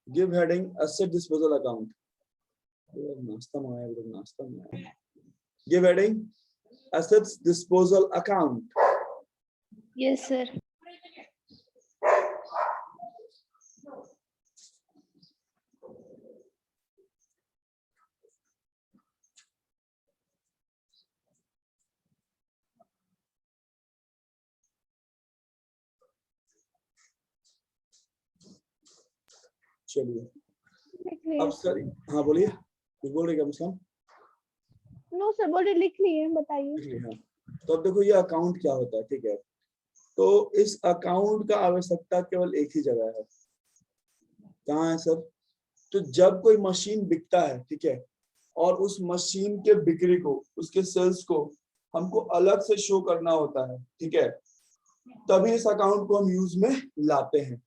Give heading asset disposal account. नाश्ता मंगाया, नाश्ता मंगाया। Give heading assets disposal account. Yes sir. चलिए अब सर, हाँ बोलिए, कुछ बोल रहे क्या मुस्कान? नो सर, बोलिए, लिख लिए, बताइए। हाँ, तो अब देखो ये अकाउंट क्या होता है, ठीक है। तो इस अकाउंट का आवश्यकता केवल एक ही जगह है। कहाँ है सर? तो जब कोई मशीन बिकता है, ठीक है, और उस मशीन के बिक्री को, उसके सेल्स को हमको अलग से शो करना होता है, ठीक है, तभी इस अकाउंट को हम यूज में लाते हैं,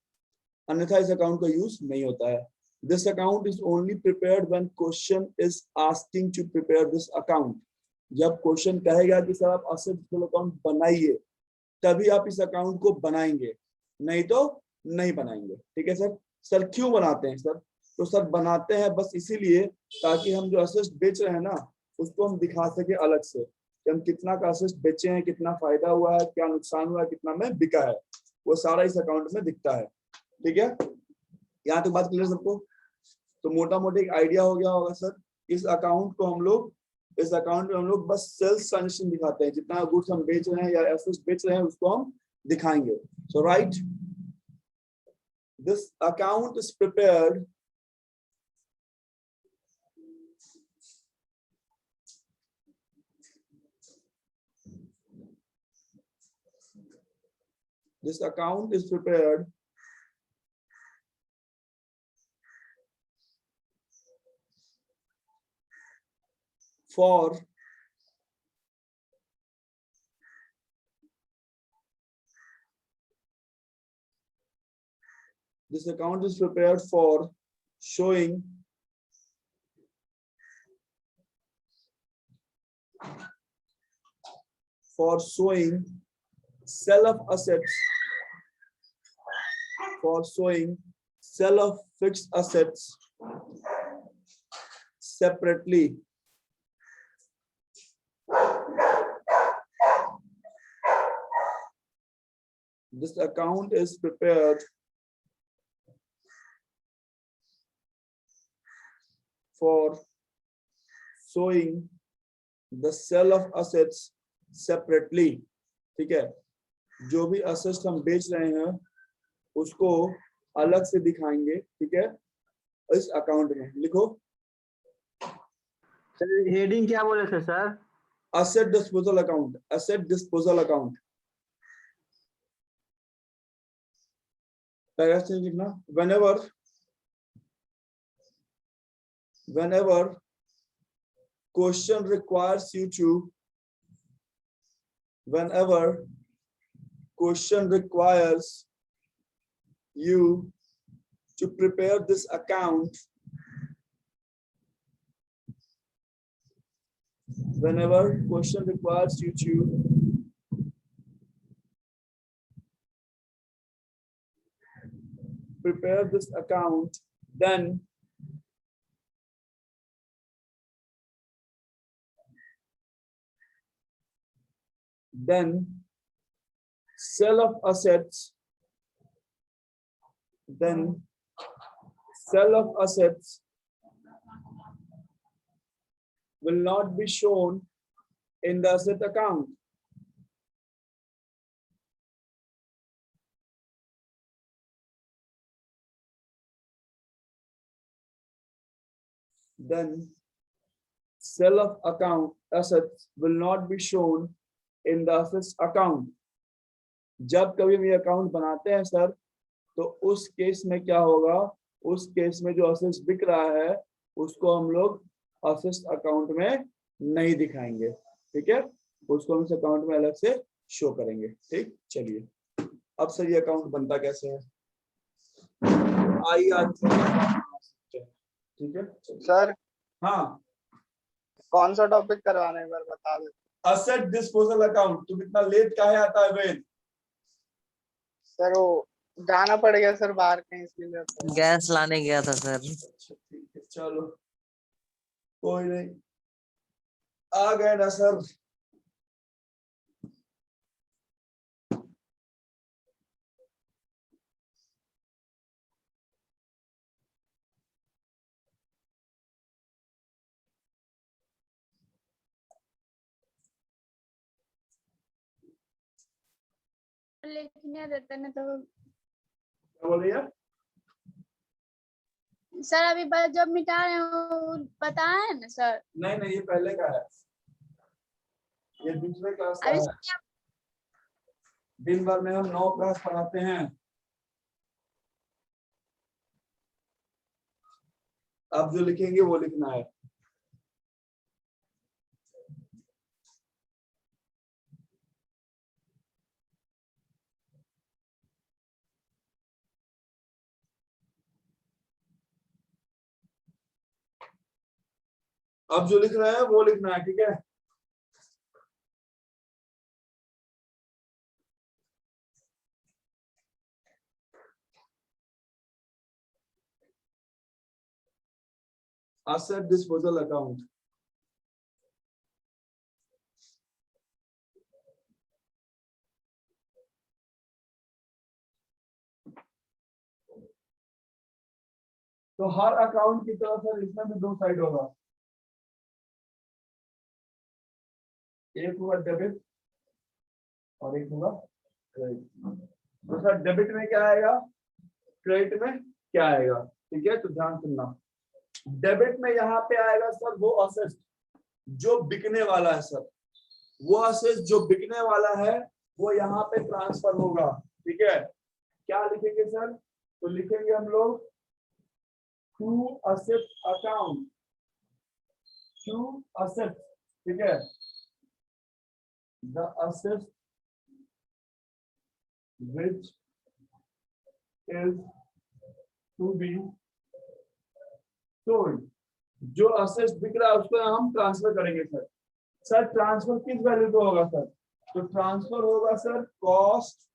अन्यथा इस अकाउंट का यूज नहीं होता है। This account is only prepared when question is asking to prepare this account. जब क्वेश्चन कहेगा कि सर आप एसेट डिस्पोजल अकाउंट बनाइए, तभी आप इस अकाउंट को बनाएंगे, नहीं तो नहीं बनाएंगे, ठीक है सर। सर क्यों बनाते हैं सर? तो सर बनाते हैं बस इसीलिए ताकि हम जो एसेट बेच रहे हैं ना, उसको हम दिखा सके अलग से कि हम कितना का एसेट बेचे हैं, कितना फायदा हुआ है, क्या नुकसान हुआ है, कितना में बिका है, वो सारा इस अकाउंट में दिखता है, ठीक है। यहाँ तक बात क्लियर सबको? तो मोटा मोटा एक आइडिया हो गया होगा सर। इस अकाउंट में हम लोग बस सेल्स ट्रांजेक्शन दिखाते हैं, जितना गुड्स हम बेच रहे हैं या एसेट्स बेच रहे हैं उसको हम दिखाएंगे। So right, this account is prepared for showing sale of assets, for showing sale of fixed assets separately. This account is prepared for showing the sale of assets separately, ठीक है। जो भी assets हम बेच रहे हैं उसको अलग से दिखाएंगे, ठीक है, इस अकाउंट में। लिखो सर, हेडिंग क्या बोले थे sir? Asset disposal account, asset disposal account. Paragraph से लिखना, whenever question requires you to prepare this account, whenever question requires you to prepare this account, then sale of assets will not be shown in the asset account. Then sale of account assets will not be shown in the assets account. जब कभी भी account बनाते हैं sir, तो उस case में क्या होगा, उस केस में जो असेट्स बिक रहा है उसको हम लोग असेट्स अकाउंट में नहीं दिखाएंगे, ठीक है, उसको हम इस अकाउंट में अलग से शो करेंगे, ठीक। चलिए अब सर ये अकाउंट बनता कैसे है, आइए ठीक है सर। हाँ, कौन सा टॉपिक करवाना है, एक बार बता दो। Asset disposal account. तुम इतना लेट काहे आता है बेन? सर वो जाना पड़ेगा सर बाहर कहीं, इसलिए तो। गैस लाने गया था सर। अच्छा ठीक है, चलो कोई नहीं, आ गए ना सर। लिखने देते ना तो। क्या बोल रही है? सर अभी बस जब मिटा रहे हो बताया है ना सर। नहीं नहीं, ये पहले का है, ये दूसरे क्लास का अभी है। दिन भर में हम 9 क्लास पढ़ाते हैं। अब जो लिखेंगे वो लिखना है। अब जो लिख रहे हैं वो लिखना है, ठीक है? asset disposal account। तो हर अकाउंट की तरफ सर इसमें भी 2 साइड होगा, एक होगा डेबिट और एक होगा क्रेडिट। तो सर डेबिट में क्या आएगा, क्रेडिट में क्या आएगा, ठीक है? तो ध्यान सुनना, डेबिट में यहाँ पे आएगा सर वो असेट जो बिकने वाला है सर, वो असेट जो बिकने वाला है वो यहाँ पे ट्रांसफर होगा, ठीक है? क्या लिखेंगे सर? तो लिखेंगे हम लोग to asset account, to asset, ठीक है? The asset which is to be sold। जो असेट बिक रहा है उसको हम ट्रांसफर करेंगे सर। सर ट्रांसफर किस वैल्यू पे होगा सर? तो ट्रांसफर होगा सर कॉस्ट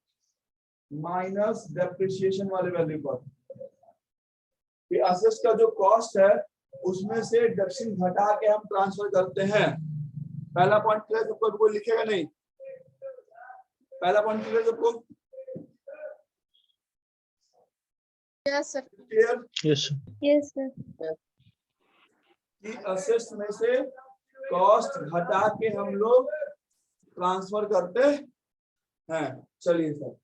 माइनस डेप्रिसिएशन वाले वैल्यू पर। ये असेट का जो कॉस्ट है उसमें से डिडक्शन घटा के हम ट्रांसफर करते हैं। पहला पॉइंट क्लियर? सबको कोई लिखेगा नहीं? पहला पॉइंट क्लियर सबको? Yes sir. Clear? Yes sir. कि असेट्स में से कॉस्ट घटा के हम लोग ट्रांसफर करते हैं। चलिए सर,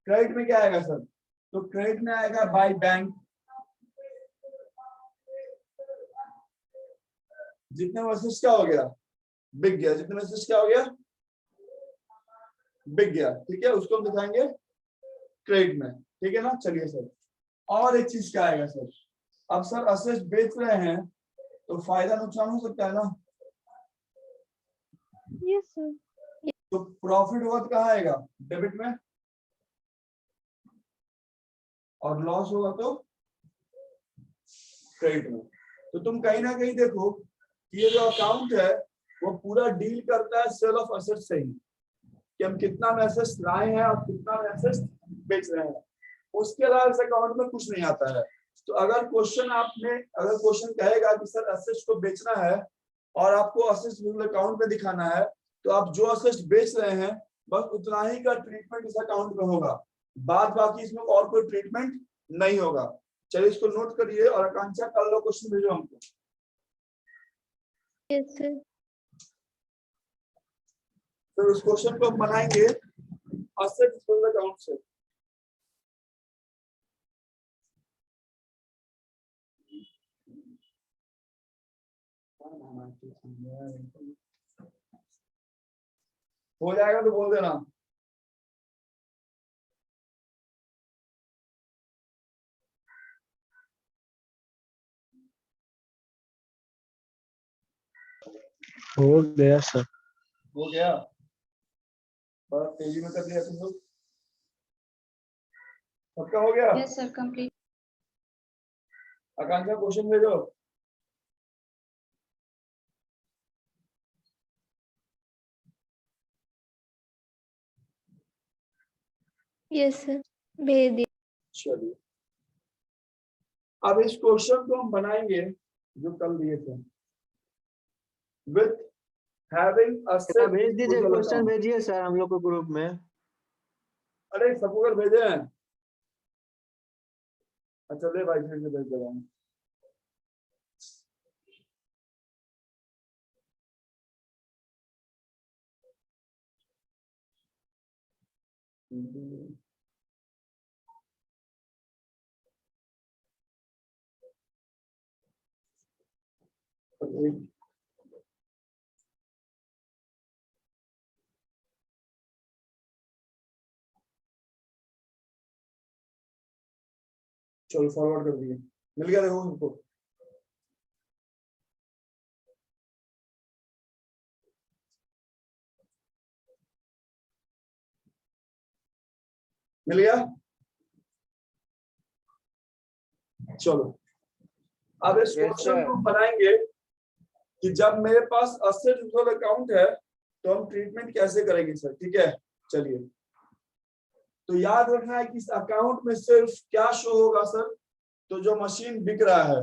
क्रेडिट में क्या आएगा सर? तो क्रेडिट में आएगा बाय बैंक। जितने में असेट्स क्या हो गया, बिक गया, जितने में असेट्स क्या हो गया, बिक गया, ठीक है? उसको हम दिखाएंगे क्रेडिट में, ठीक है ना? चलिए सर, और एक चीज क्या आएगा सर? अब सर असेट्स बेच रहे हैं तो फायदा नुकसान हो सकता है ना? Yes sir. तो प्रॉफिट होगा तो कहाँ आएगा? डेबिट में। और लॉस होगा तो क्रेडिट में। तो तुम कहीं ना कहीं देखो कि ये जो अकाउंट है वो पूरा डील करता है सेल ऑफ एसेट्स से ही, कि हम कितना में एसेट्स लाए हैं और कितना में एसेट्स बेच रहे हैं। उसके अलावा इस अकाउंट में कुछ नहीं आता है। तो अगर क्वेश्चन कहेगा कि सर एसेट्स को बेचना है और आपको एसेट्स अकाउंट में दिखाना है, तो आप जो एसेट्स बेच रहे हैं बस उतना ही का ट्रीटमेंट इस अकाउंट में होगा, बाद बाकी इसमें और कोई ट्रीटमेंट नहीं होगा। चलिए इसको नोट करिए और आकांक्षा कर लो, क्वेश्चन भेजो हमको। Yes sir. फिर उस क्वेश्चन को हम बनाएंगे एसेट अकाउंट से। हो जाएगा तो बोल देना। हो गया सर। हो गया? बड़ा तेजी में कर लिया तुम लोग। सबका हो गया? Yes sir complete. Akanksha question भेजो। Yes sir. भेज दिया। चलिए अब इस क्वेश्चन को हम बनाएंगे जो कल दिए थे, विथ हैविंग अ सेट भेज दीजिए, disposal क्वेश्चन account। भेजिए सर हम लोग को ग्रुप में। अरे सबको अगर भेजे हैं, अच्छा ले भाई फिर से भेज दे रहा हूँ। चलो फॉरवर्ड कर दिए, मिल गया देखो उनको। मिल गया। चलो अब इस क्वेश्चन को बनाएंगे कि जब मेरे पास एसेट डिस्पोजल अकाउंट है तो हम ट्रीटमेंट कैसे करेंगे सर, ठीक है। चलिए तो याद रखना है कि इस अकाउंट में सिर्फ क्या शो होगा सर, तो जो मशीन बिक रहा है,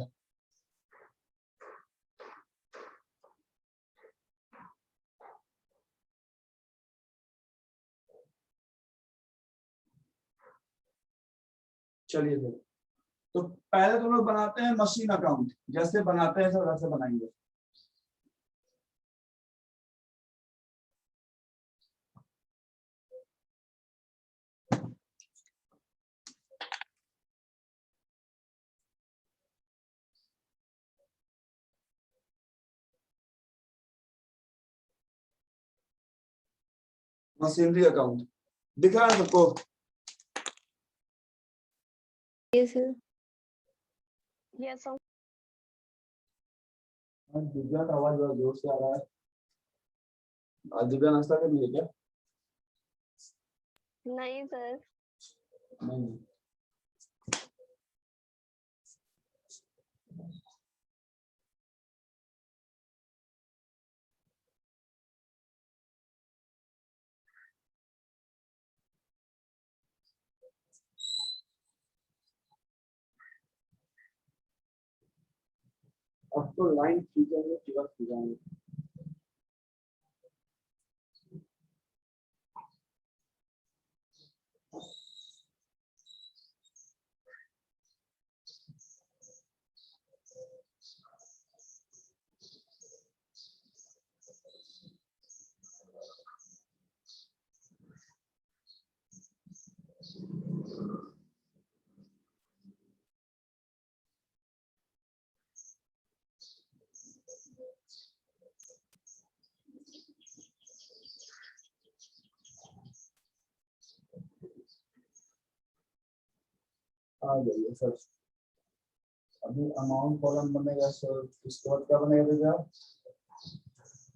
चलिए सर तो पहले तो लोग बनाते हैं मशीन अकाउंट, जैसे बनाते हैं सर वैसे बनाएंगे। मशीनरी अकाउंट दिखा है सबको। Yes sir. Yes sir. Divya का आवाज बड़ा जोर से आ रहा है। आज दिव्या नाश्ता कर लिए क्या? नहीं सर। नहीं। अब तो लाइन खींचेंगे कि बस खींचेंगे। आ जाइए सर। अभी अमाउंट कॉलम बनेगा सर, इसके बाद क्या बनेगा भैया?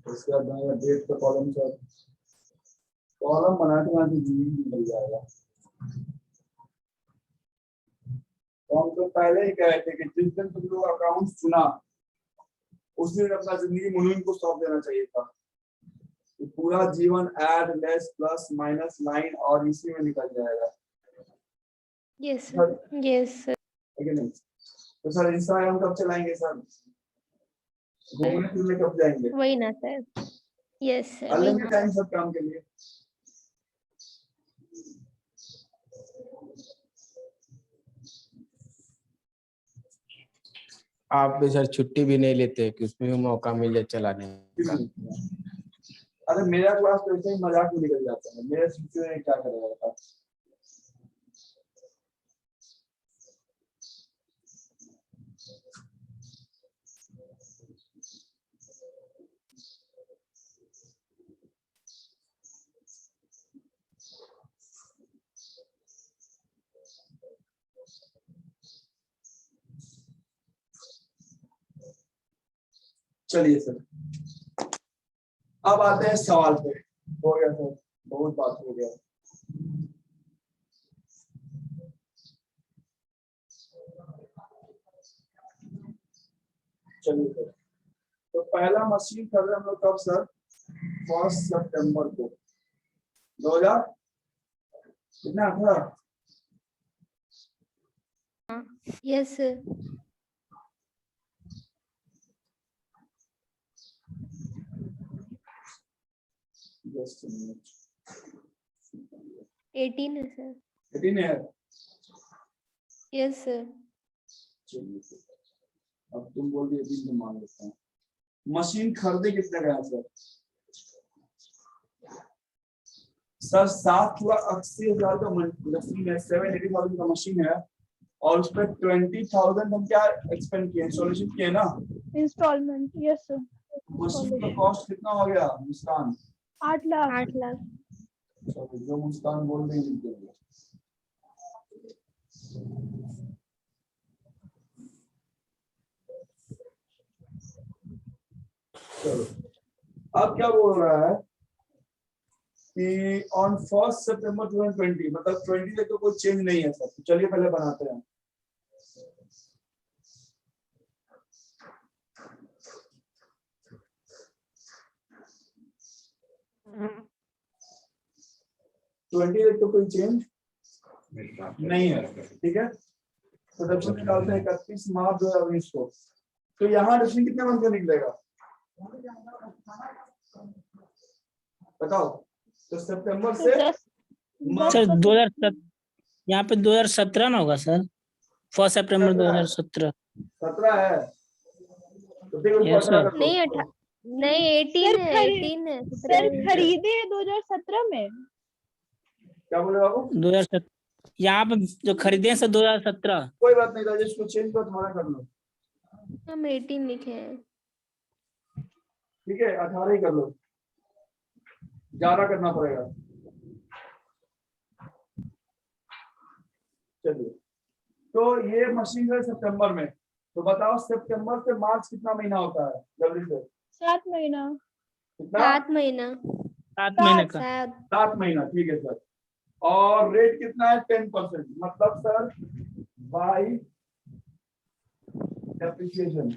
इसके बाद बनेगा डेट का कॉलम सर। कॉलम बनाते बनाते जीवन निकल जाएगा। तो हम तो पहले ही कह रहे थे कि जिस दिन तुम लोग अकाउंट चुना उस दिन अपना जिंदगी मुनीम को सौंप देना चाहिए था। तो पूरा जीवन add less plus minus line और इसी में निकल जाएगा। Yes sir. Yes sir. है कि नहीं? तो सर इंस्टाग्राम कब चलाएंगे सर? घूमने फिरने कब जाएंगे? वही ना सर। Yes sir. अलग में टाइम सब काम के लिए। आप भी सर छुट्टी भी नहीं लेते कि उसमें भी मौका मिल जाए चलाने का। अरे मेरा क्लास तो ऐसे ही मजाक में निकल जाता है, मेरे छुट्टी में क्या करेगा बता। चलिए सर अब आते हैं सवाल पे। हो गया सर, बहुत बात हो गया। चलिए सर तो पहला मशीन खरीदा हम लोग कब सर? 1 सितंबर को 2000 कितना 18 Yes, sir. Just a minute. 18 है sir. 18 है। Yes, sir. चलिए अब तुम बोल दिए 18 तो मान लेता हूँ। मशीन खरीदे कितने का है सर? सर 7,80,000 का मशीन है, 780,000 का मशीन है और उस पर 20,000 हम क्या एक्सपेंड किए, इंस्टॉलेशन किए ना। Installment, yes sir. मशीन का कॉस्ट कितना हो गया मुस्कान? 8 लाख। 8 लाख. चलो जो मुस्कान बोल रही है। चलो अब क्या बोल रहा है कि ऑन 1 सितंबर 2020, मतलब 20 तक तो कोई चेंज नहीं है सर। तो चलिए पहले बनाते हैं। ट्वेंटी तक तो कोई चेंज नहीं है, ठीक है। तो डिडक्शन निकालते हैं 31 मार्च 2020 को। तो यहाँ डिडक्शन कितने मंथ का निकलेगा बताओ? तो सितंबर से सर 2007, यहाँ पे 2017 ना होगा सर, 1 सितंबर 2017। 17 है तो देखो Yes, sir. नहीं 18 है, 18 है. सर खरीदे 2017 में। क्या बोले बाबू? 2017 यहाँ पे जो खरीदे हैं सर 2017। कोई बात नहीं राजेश, को चेंज कर तुम्हारा कर लो। हम 18 लिखे हैं. ठीक है 18 ही कर लो, ज्यादा करना पड़ेगा। चलिए तो ये मशीन है सितंबर में। तो बताओ सितंबर से मार्च कितना महीना होता है जल्दी से? 7 महीना। कितना? 7 महीना. 7 महीने का। 7 महीना, ठीक है सर। और रेट कितना है? 10%, मतलब सर बाई डेप्रिसिएशन।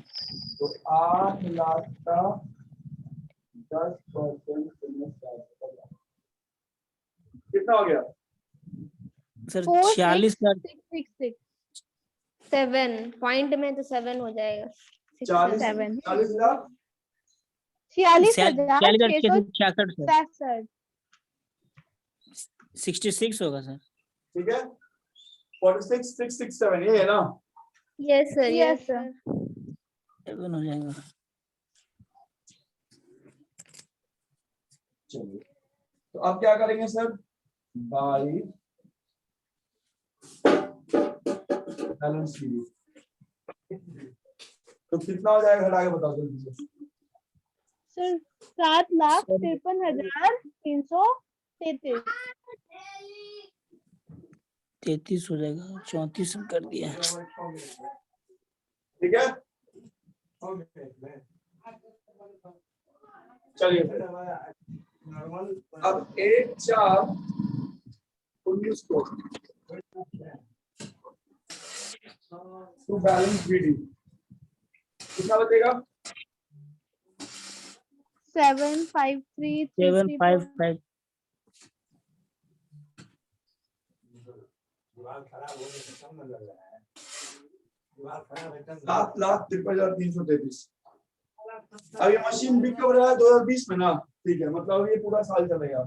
तो 8 लाख का 10% कितना हो गया सर 46,000। 7 पॉइंट में तो 7 हो जाएगा. 40,000 46,666 66 होगा सर। ठीक है 46,667 ये है ना? Yes sir. Yes sir. 7 हो जाएगा। चलिए तो अब क्या करेंगे सर? By balance sheet. तो कितना हो जाएगा घटा के बताओ जल्दी से। सर 7,53,333। 33 हो जाएगा, 34 कर दिया। ठीक है चलिए अब 1/4/19 को टू बैलेंस बीडी कितना बचेगा? 753,334। 7,53,333। अब ये मशीन बिक कब रहा है? 2020 में ना, ठीक है। मतलब ये पूरा साल चलेगा।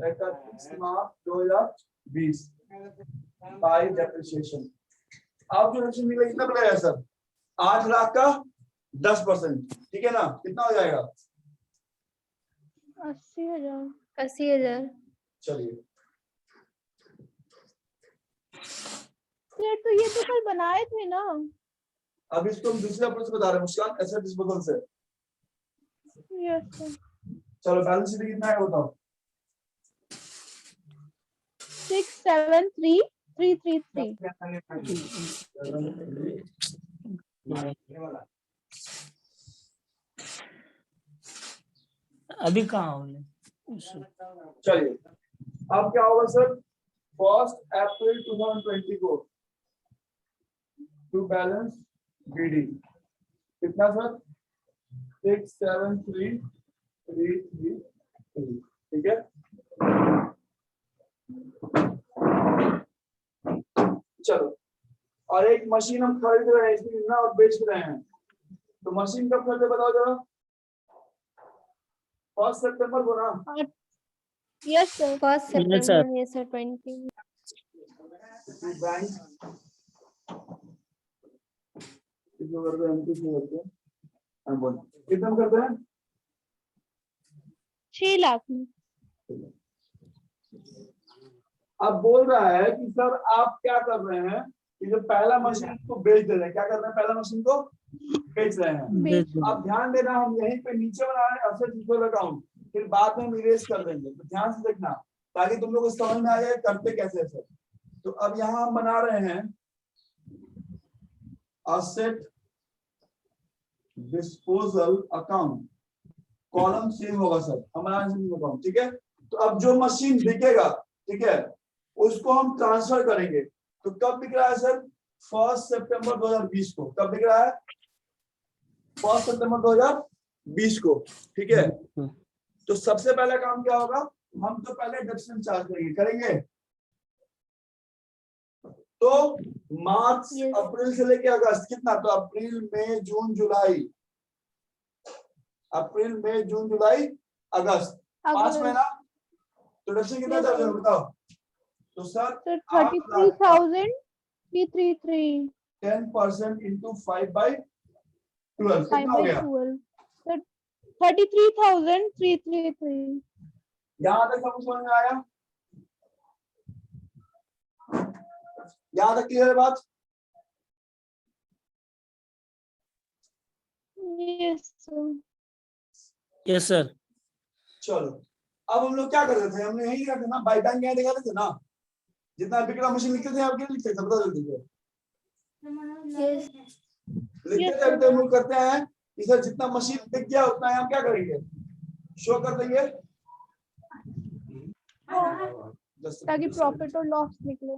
31 मार्च 2020 बाय डेप्रिसिएशन। आप जो रकम मिलेगा कितना पड़ेगा सर? 8 लाख का 10%, ठीक है ना? कितना हो जाएगा? 80,000। 80,000. चलिए सर तो ये तो कल बनाए थे ना। अब इसको हम दूसरे अप्रोच से बता रहे हैं मुस्कान, एसेट डिस्पोजल से। Yes sir. चलो बैलेंस शीट कितना है बताओ? 673,333। अभी कहाँ हो? चलिए अब क्या होगा सर? 1 अप्रैल 2020 को टू बैलेंस बीडी कितना सर? 673,333, ठीक है। चलो और एक मशीन हम खरीद रहे हैं, इसमें कितना और बेच रहे हैं, तो मशीन कब खरीदे बताओ जरा। 1 सितंबर को ना। Yes sir. First Yes, sir. सितंबर यस सर 20। बैंक कितना करते हैं, हम कुछ नहीं करते हैं, हम बोल कितना करते हैं 6 लाख में। अब बोल रहा है कि सर आप क्या कर रहे हैं कि जो पहला मशीन को बेच दे रहे हैं, क्या कर रहे हैं, पहला मशीन को बेच रहे हैं। बेच अब ध्यान देना, हम यहीं पे नीचे बना रहे हैं असेट इक्वल अकाउंट, फिर बाद में हम इरेज कर देंगे, तो ध्यान से देखना ताकि तुम लोग को समझ में आ जाए करते कैसे है सर। तो अब यहाँ हम बना रहे हैं asset disposal account, column same होगा सर, हमारा अकाउंट, ठीक है। तो अब जो मशीन बिकेगा, ठीक है, उसको हम ट्रांसफर करेंगे। तो कब बिक रहा है सर, 1 सितंबर 2020 को। कब बिक रहा है, 1 सितंबर 2020 को, ठीक है। तो सबसे पहला काम क्या होगा, हम तो पहले डिडक्शन चार्ज करेंगे। तो मार्च अप्रैल से लेके अगस्त कितना, तो अप्रैल मई जून जुलाई, अप्रैल मई जून जुलाई अगस्त, 5 महीना। तो डिडक्शन कितना चार्ज होगा बताओ। तो सर 33,333 10% इंटू 5/12 कितना हो गया, 33,333। यहाँ तक समझ में आया, यहाँ तक क्लियर है बात। Yes sir. Yes sir. चलो अब हम लोग क्या कर रहे थे, हमने यही लिखा था ना, बाई बैंक यहाँ दिखा रहे थे ना, जितना बिक्रा मशीन लिखते थे आप क्या लिखते थे बता देते थे, यस लिखते थे। अभी तो हम लोग करते हैं कि सर जितना मशीन बिक गया उतना हम क्या करेंगे, शो कर देंगे ताकि प्रॉफिट और लॉस निकले।